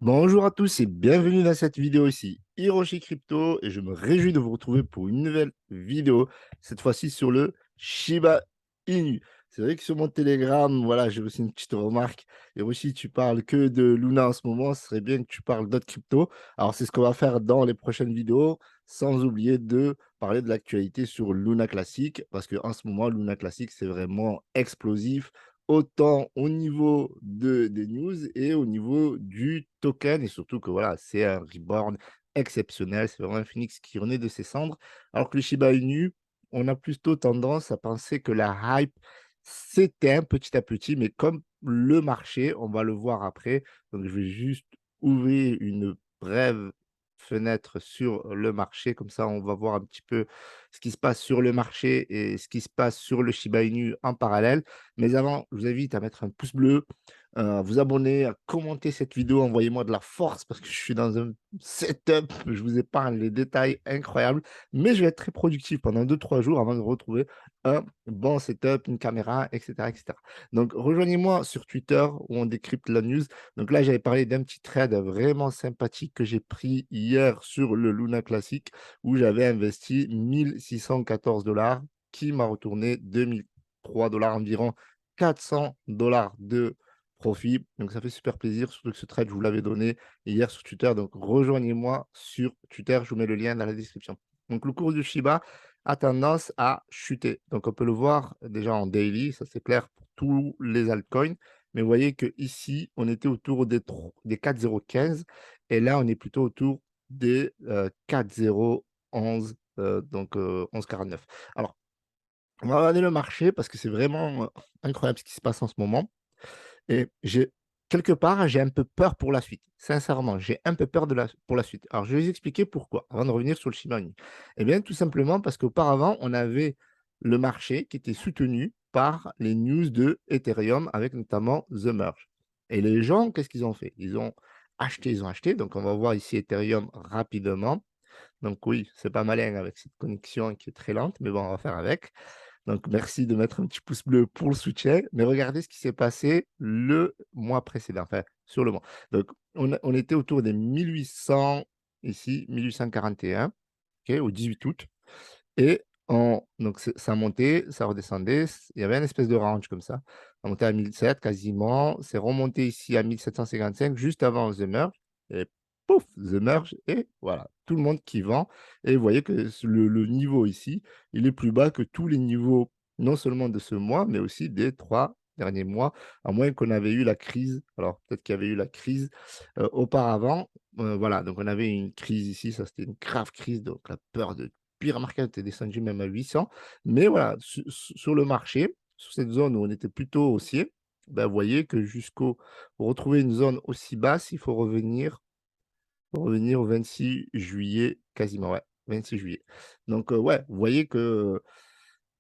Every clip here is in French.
Bonjour à tous et bienvenue dans cette vidéo ici, Hiroshi Crypto, et je me réjouis de vous retrouver pour une nouvelle vidéo, cette fois-ci sur le Shiba Inu. C'est vrai que sur mon Telegram, voilà, j'ai aussi une petite remarque. Hiroshi, tu parles que de Luna en ce moment, ce serait bien que tu parles d'autres cryptos. Alors, c'est ce qu'on va faire dans les prochaines vidéos, sans oublier de parler de l'actualité sur Luna Classic, parce qu'en ce moment, Luna Classic, c'est vraiment explosif autant au niveau des news et au niveau du token et surtout que voilà, c'est un reborn exceptionnel. C'est vraiment un phénix qui renaît de ses cendres. Alors que le Shiba Inu, on a plutôt tendance à penser que la hype s'éteint petit à petit, mais comme le marché, on va le voir après. Donc, je vais juste ouvrir une brève fenêtre sur le marché. Comme ça, on va voir un petit peu ce qui se passe sur le marché et ce qui se passe sur le Shiba Inu en parallèle. Mais avant, je vous invite à mettre un pouce bleu, à vous abonner, à commenter cette vidéo, envoyez-moi de la force parce que je suis dans un setup, je vous épargne les détails incroyables, mais je vais être très productif pendant 2 3 jours avant de retrouver un bon setup, une caméra, etc., etc. Donc rejoignez-moi sur Twitter où on décrypte la news. Donc là, j'avais parlé d'un petit trade vraiment sympathique que j'ai pris hier sur le Luna Classic où j'avais investi 1614 $ qui m'a retourné 2003 $ environ, 400 $ de profit. Donc ça fait super plaisir, surtout que ce trade, je vous l'avais donné hier sur Twitter. Donc rejoignez-moi sur Twitter, je vous mets le lien dans la description. Donc le cours du Shiba a tendance à chuter. Donc on peut le voir déjà en daily, ça c'est clair pour tous les altcoins. Mais vous voyez que ici, on était autour des 4,015 et là, on est plutôt autour des 4,011, donc 11,49. Alors, on va regarder le marché parce que c'est vraiment incroyable ce qui se passe en ce moment. Et quelque part, j'ai un peu peur pour la suite. Sincèrement, j'ai un peu peur pour la suite. Alors, je vais vous expliquer pourquoi, avant de revenir sur le Shiba Inu. Eh bien, tout simplement parce qu'auparavant, on avait le marché qui était soutenu par les news de Ethereum, avec notamment The Merge. Et les gens, qu'est-ce qu'ils ont fait? Ils ont acheté, ils ont acheté. Donc, on va voir ici Ethereum rapidement. Donc oui, c'est pas malin avec cette connexion qui est très lente, mais bon, on va faire avec. Donc merci de mettre un petit pouce bleu pour le soutien. Mais regardez ce qui s'est passé le mois précédent, enfin sur le mois. Donc on était autour des 1800 ici, 1841, OK, au 18 août. Et donc ça montait, ça redescendait, il y avait une espèce de range comme ça. Ça montait à 1007 quasiment, c'est remonté ici à 1755 juste avant The Merge et pouf, The Merge et voilà, tout le monde qui vend et vous voyez que le niveau ici, il est plus bas que tous les niveaux, non seulement de ce mois, mais aussi des 3 derniers mois, à moins qu'on avait eu la crise. Alors peut-être qu'il y avait eu la crise, auparavant, voilà, donc on avait une crise ici, ça c'était une grave crise, donc la peur de pire market était descendu même à 800. Mais voilà, sur le marché, sur cette zone où on était plutôt haussier, ben, vous voyez que pour retrouver une zone aussi basse, il faut revenir au 26 juillet quasiment, ouais, 26 juillet. Donc, ouais, vous voyez que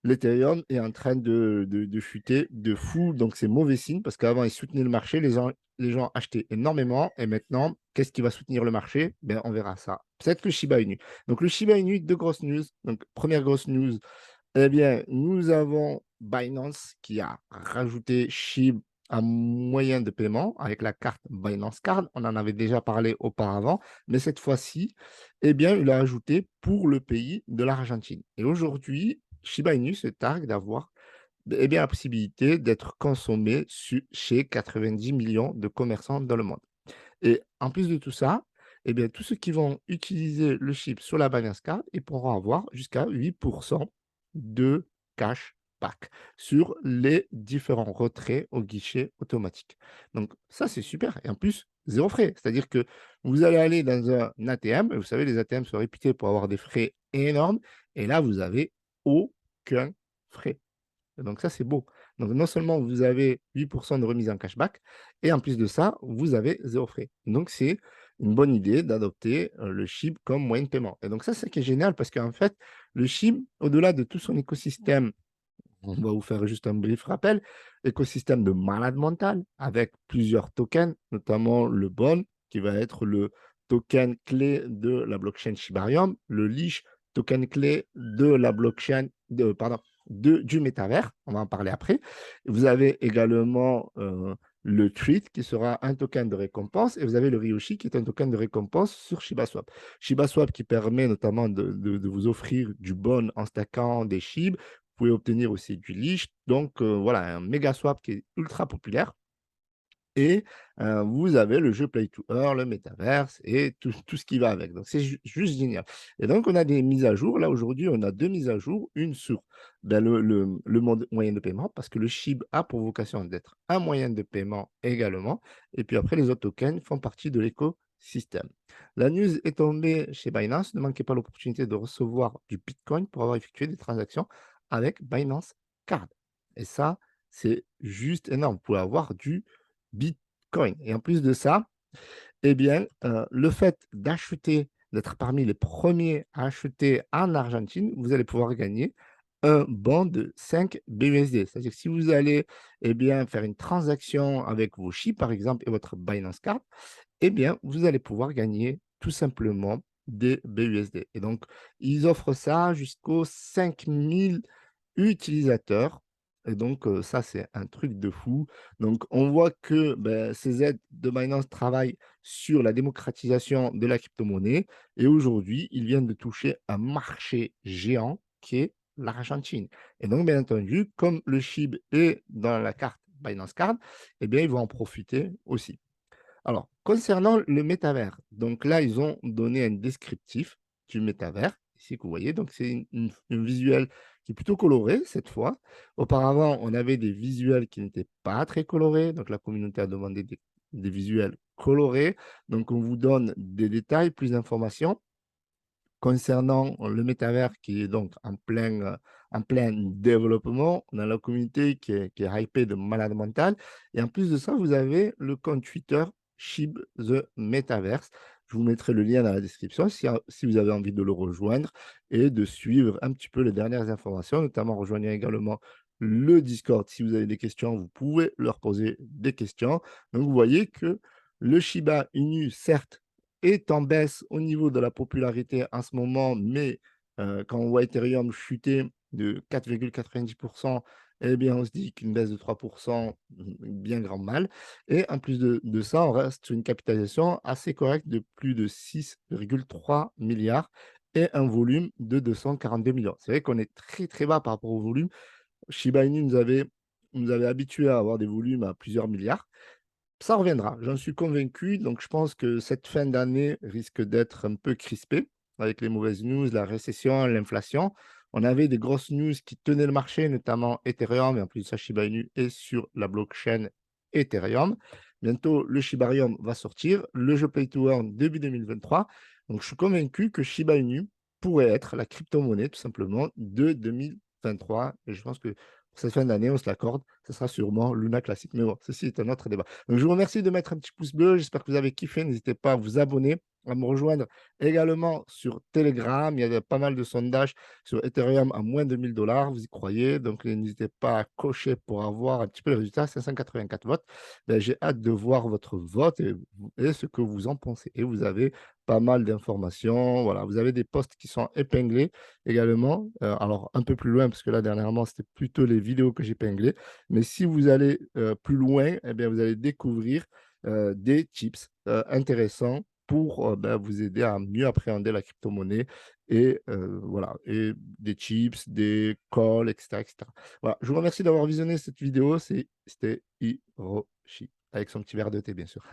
l'Ethereum est en train de chuter de fou, donc c'est mauvais signe parce qu'avant, il soutenait le marché, les gens achetaient énormément et maintenant, qu'est-ce qui va soutenir le marché? Ben, on verra ça. Peut-être le Shiba Inu. Donc le Shiba Inu, 2 grosses news. Donc première grosse news, eh bien, nous avons Binance qui a rajouté SHIB en moyen de paiement avec la carte Binance Card. On en avait déjà parlé auparavant, mais cette fois-ci, eh bien, il a ajouté pour le pays de l'Argentine. Et aujourd'hui, Shiba Inu se targue d'avoir eh bien, la possibilité d'être consommé chez 90 millions de commerçants dans le monde. Et en plus de tout ça, eh bien, tous ceux qui vont utiliser le chip sur la Binance Card, ils pourront avoir jusqu'à 8% de cashback sur les différents retraits au guichet automatique. Donc ça, c'est super. Et en plus, zéro frais. C'est-à-dire que vous allez aller dans un ATM, et vous savez, les ATM sont réputés pour avoir des frais énormes, et là, vous avez aucun frais. Donc ça, c'est beau. Donc non seulement vous avez 8% de remise en cashback et en plus de ça, vous avez 0 frais. Donc c'est une bonne idée d'adopter, le SHIB comme moyen de paiement et donc ça, c'est qui est génial parce qu'en fait, le SHIB, au-delà de tout son écosystème, on va vous faire juste un brief rappel, écosystème de malade mental avec plusieurs tokens, notamment le BON qui va être le token clé de la blockchain Shibarium, le Leash, token clé de la blockchain du métavers, on va en parler après. Vous avez également le Treat qui sera un token de récompense et vous avez le Ryoshi qui est un token de récompense sur ShibaSwap. ShibaSwap qui permet notamment de vous offrir du bon en stackant des SHIB. Vous pouvez obtenir aussi du leash. Donc voilà, un méga swap qui est ultra populaire. Et vous avez le jeu Play to Earn, le métaverse et tout ce qui va avec. Donc c'est juste génial. Et donc on a des mises à jour. Là, aujourd'hui, on a 2 mises à jour, une sur, le mode moyen de paiement parce que le SHIB a pour vocation d'être un moyen de paiement également et puis après les autres tokens font partie de l'écosystème. La news est tombée chez Binance. Ne manquez pas l'opportunité de recevoir du Bitcoin pour avoir effectué des transactions avec Binance Card et ça, c'est juste énorme. Vous pouvez avoir du Bitcoin. Et en plus de ça, eh bien, le fait d'acheter, d'être parmi les premiers à acheter en Argentine, vous allez pouvoir gagner un bon de 5 BUSD. C'est-à-dire que si vous allez, eh bien, faire une transaction avec vos chips, par exemple, et votre Binance Card, eh bien, vous allez pouvoir gagner tout simplement des BUSD. Et donc, ils offrent ça jusqu'aux 5000 utilisateurs. Et donc, ça, c'est un truc de fou. Donc, on voit que ces aides de Binance travaillent sur la démocratisation de la crypto-monnaie. Et aujourd'hui, ils viennent de toucher un marché géant qui est l'Argentine. Et donc, bien entendu, comme le SHIB est dans la carte Binance Card, eh bien, ils vont en profiter aussi. Alors, concernant le métavers, donc là, ils ont donné un descriptif du métavers, ici que vous voyez. Donc, c'est une visuel qui est plutôt coloré cette fois. Auparavant, on avait des visuels qui n'étaient pas très colorés. Donc, la communauté a demandé des visuels colorés. Donc, on vous donne des détails, plus d'informations. Concernant le métavers qui est donc en plein développement, on a la communauté qui est hypée de malade mental et en plus de ça, vous avez le compte Twitter SHIB The Metaverse. Je vous mettrai le lien dans la description si vous avez envie de le rejoindre et de suivre un petit peu les dernières informations, notamment rejoignez également le Discord. Si vous avez des questions, vous pouvez leur poser des questions. Donc vous voyez que le Shiba Inu, certes, est en baisse au niveau de la popularité en ce moment, mais quand on voit Ethereum chuter de 4,90, eh bien, on se dit qu'une baisse de 3 bien grand mal. Et en plus de ça, on reste sur une capitalisation assez correcte de plus de 6,3 milliards et un volume de 242 millions. C'est vrai qu'on est très, très bas par rapport au volume. Shiba Inu nous avait habitués à avoir des volumes à plusieurs milliards. Ça reviendra, j'en suis convaincu. Donc, je pense que cette fin d'année risque d'être un peu crispée avec les mauvaises news, la récession, l'inflation. On avait des grosses news qui tenaient le marché, notamment Ethereum, et en plus de ça, Shiba Inu est sur la blockchain Ethereum. Bientôt, le Shibarium va sortir, le jeu Play to Earn début 2023. Donc, je suis convaincu que Shiba Inu pourrait être la crypto-monnaie, tout simplement, de 2023. Et je pense que pour cette fin d'année, on se l'accorde, ce sera sûrement Luna Classic. Mais bon, ceci est un autre débat. Donc, je vous remercie de mettre un petit pouce bleu. J'espère que vous avez kiffé. N'hésitez pas à vous abonner, à me rejoindre également sur Telegram. Il y a pas mal de sondages sur Ethereum à moins de 1000 $. Vous y croyez? Donc, n'hésitez pas à cocher pour avoir un petit peu le résultat. 584 votes. Ben, j'ai hâte de voir votre vote et ce que vous en pensez. Et vous avez pas mal d'informations. Voilà, vous avez des posts qui sont épinglés également. Alors, un peu plus loin, parce que là, dernièrement, c'était plutôt les vidéos que j'épinglais. Mais si vous allez plus loin, eh bien, vous allez découvrir des tips intéressants pour vous aider à mieux appréhender la crypto-monnaie et voilà, et des chips, des calls, etc., etc. Voilà, je vous remercie d'avoir visionné cette vidéo. C'était Hiroshi avec son petit verre de thé, bien sûr.